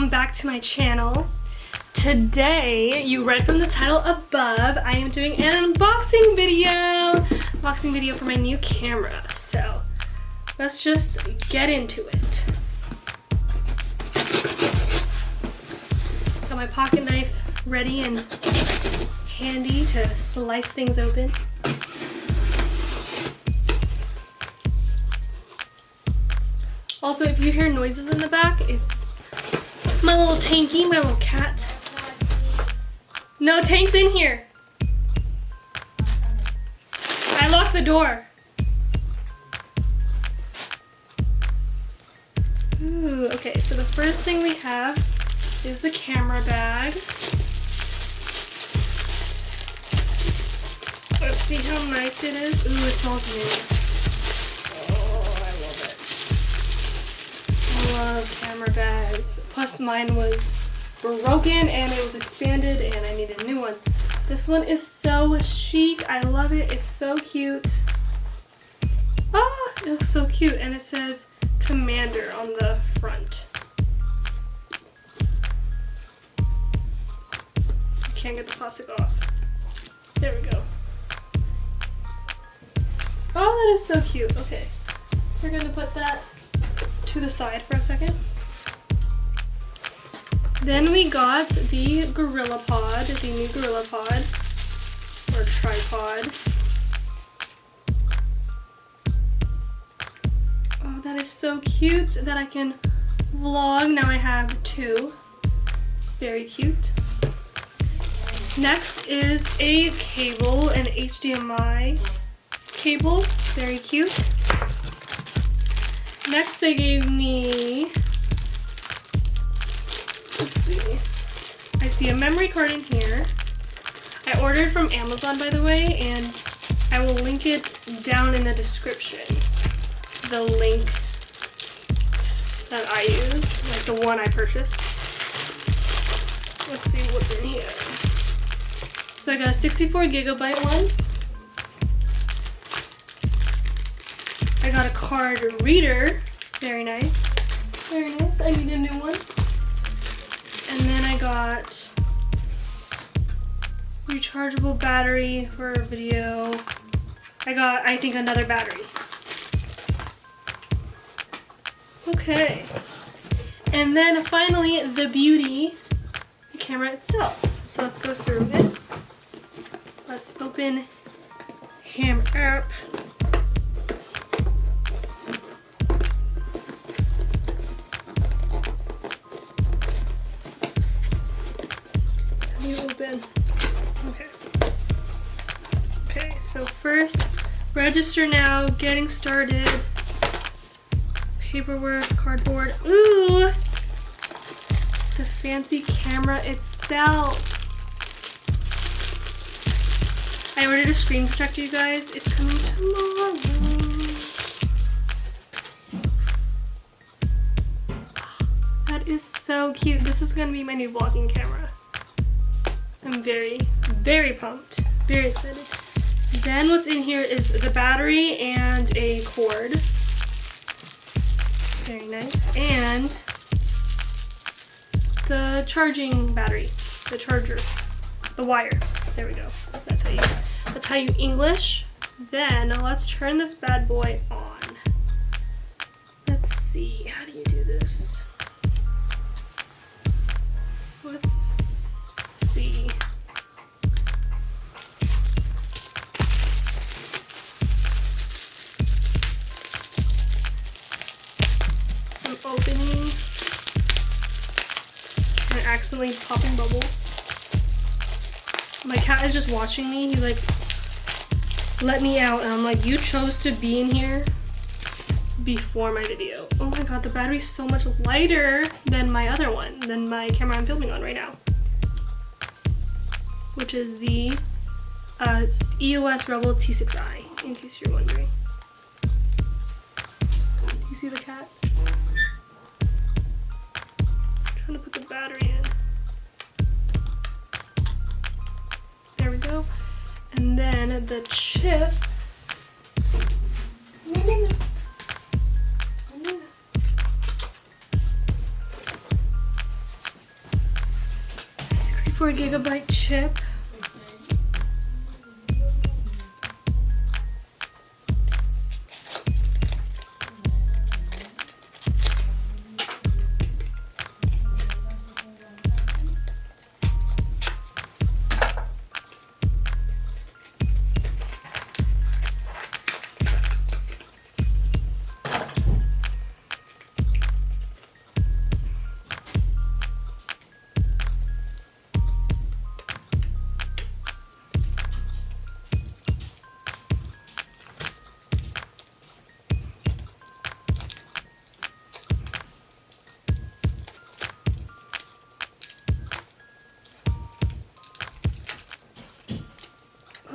welcome back to my channel. Today, you read from the title above, I am doing an unboxing video for my new camera. So let's just get into it. Got my pocket knife ready and handy to slice things open. Also, if you hear noises in the back, it's my little Tanky, my little cat. No, Tank's in here. I locked the door. Ooh, okay, so the first thing we have is the camera bag. Let's see how nice it is. Ooh, it smells new. I love camera bags. Plus mine was broken and it was expanded and I needed a new one. This one is so chic. I love it. It's so cute. Ah, it looks so cute and it says Commander on the front. Can't get the plastic off. There we go. Oh, that is so cute. Okay, we're gonna put that to the side for a second. Then we got the Gorilla Pod, the new Gorilla Pod, or tripod. Oh, that is so cute that I can vlog. Now I have two. Very cute. Next is a cable, an HDMI cable. Very cute. Next they gave me, let's see, I see a memory card in here. I ordered from Amazon, by the way, and I will link it down in the description. The link that I used, like the one I purchased. Let's see what's in here. So I got a 64GB one. I got a card reader. Very nice. Very nice. I need a new one. And then I got rechargeable battery for video. I got, I think, another battery. Okay. And then finally, the beauty, the camera itself. So let's go through it. Let's open him up. Open. Okay. Okay, so first, register now, getting started. Paperwork, cardboard. Ooh! The fancy camera itself. I ordered a screen protector, you guys. It's coming tomorrow. That is so cute. This is gonna be my new vlogging camera. I'm very, very pumped. Very excited. Then what's in here is the battery and a cord. Very nice. And the charging battery. The charger. The wire. There we go. That's how you English. Then let's turn this bad boy on. Let's see. How do you do this? Let's see. I'm opening and accidentally popping bubbles. My cat is just watching me. He's like, let me out. And I'm like, you chose to be in here before my video. Oh my god, the battery's so much lighter than my other one, than my camera I'm filming on right now. Which is the EOS Rebel T6i, in case you're wondering. You see the cat? I'm trying to put the battery in. There we go. And then the chip. 64GB chip.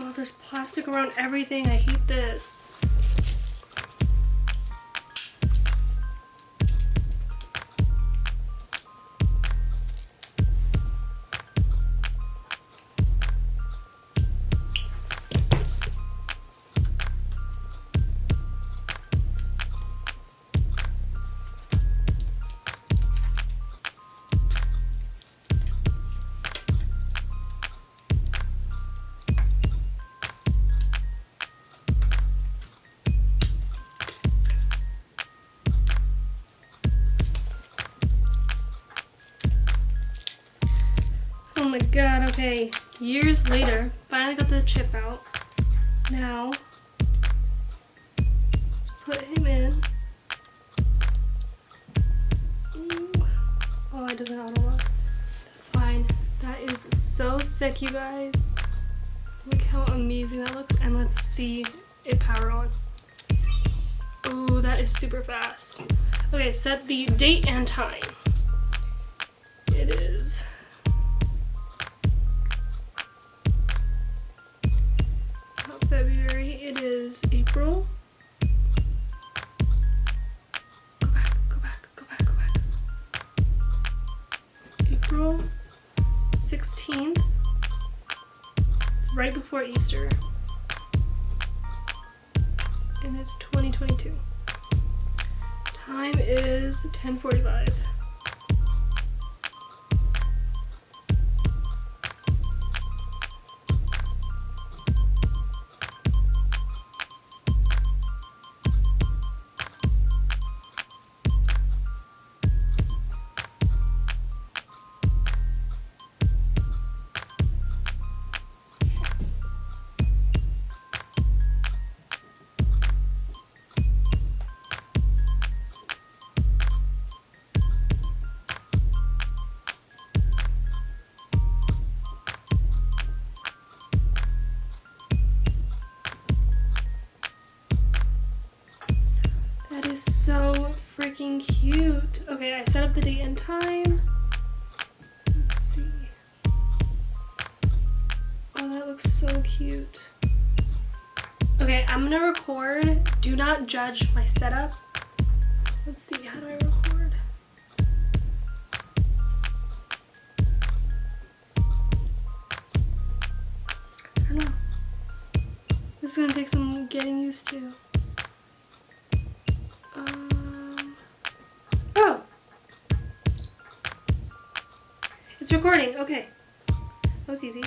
Oh, there's plastic around everything. I hate this. Oh my god, okay. Years later, finally got the chip out. Now, let's put him in. Ooh. Oh, it doesn't auto lock. That's fine. That is so sick, you guys. Look how amazing that looks. And let's see it power on. Ooh, that is super fast. Okay, set the date and time. It is not February, it is April. Go back, go back, go back, go back. April 16th, right before Easter. And it's 2022. Time is 10:45. That is so freaking cute. Okay, I set up the date and time. Let's see. Oh, that looks so cute. Okay, I'm gonna record. Do not judge my setup. Let's see, how do I record? I don't know. This is gonna take some getting used to. Oh! It's recording, okay. That was easy.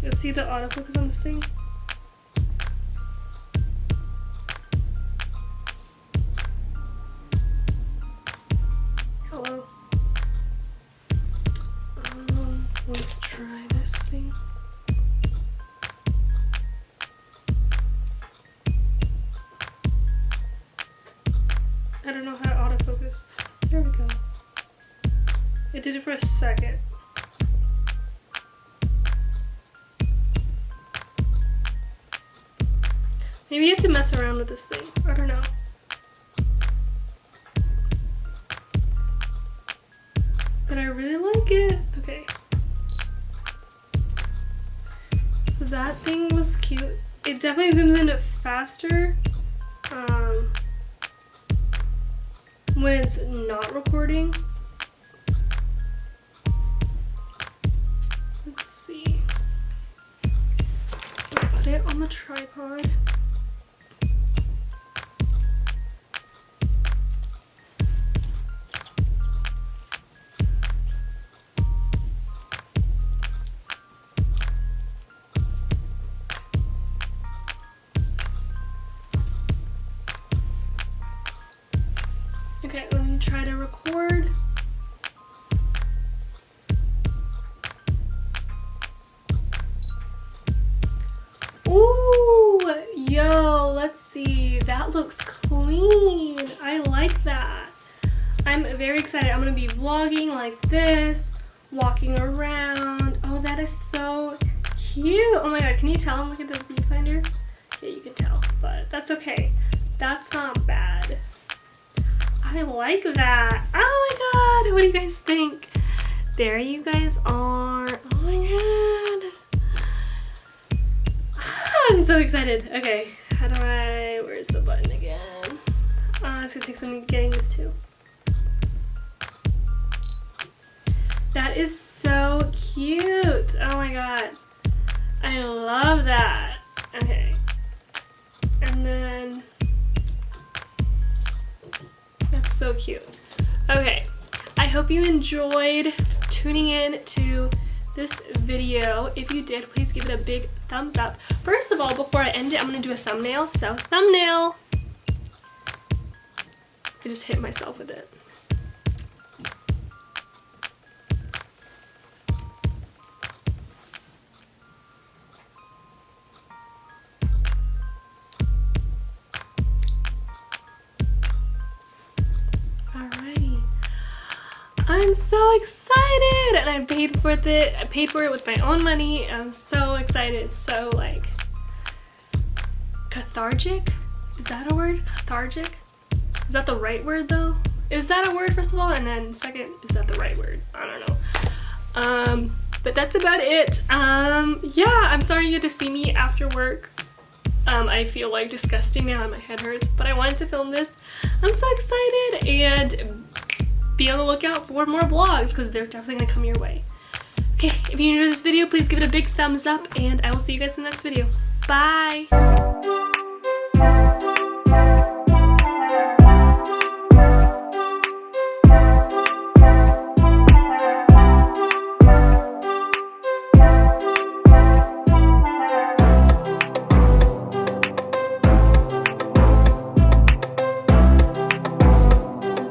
Let's see the autofocus on this thing. Hello. Let's try this thing. I don't know how to autofocus. There we go. It did it for a second. Maybe you have to mess around with this thing. I don't know. But I really like it. Okay. That thing was cute. It definitely zooms in faster when it's not recording. it on the tripod. Okay, let me try to record. Ooh, yo, let's see. That looks clean. I like that. I'm very excited. I'm gonna be vlogging like this, walking around. Oh, that is so cute. Oh my god, can you tell? Look at the viewfinder. Yeah, you can tell, but that's okay. That's not bad. I like that. Oh my god, what do you guys think? There you guys are. Oh my god. I'm so excited. Okay, how do I, where's the button again? It's gonna take some getting used to. That is so cute. Oh my god. I love that. Okay. And then, that's so cute. Okay, I hope you enjoyed tuning in to this video. If you did, please give it a big thumbs up. First of all, before I end it, I'm gonna do a thumbnail. So, thumbnail. I just hit myself with it. I'm so excited, and I paid for it. I paid for it with my own money. I'm so excited. So like cathartic? Is that a word? Cathartic? Is that the right word though? Is that a word first of all? And then second, is that the right word? I don't know. But that's about it. Yeah, I'm sorry you had to see me after work. I feel like disgusting now and my head hurts, but I wanted to film this. I'm so excited, and be on the lookout for more vlogs because they're definitely gonna come your way. Okay, if you enjoyed this video, please give it a big thumbs up, and I will see you guys in the next video. Bye!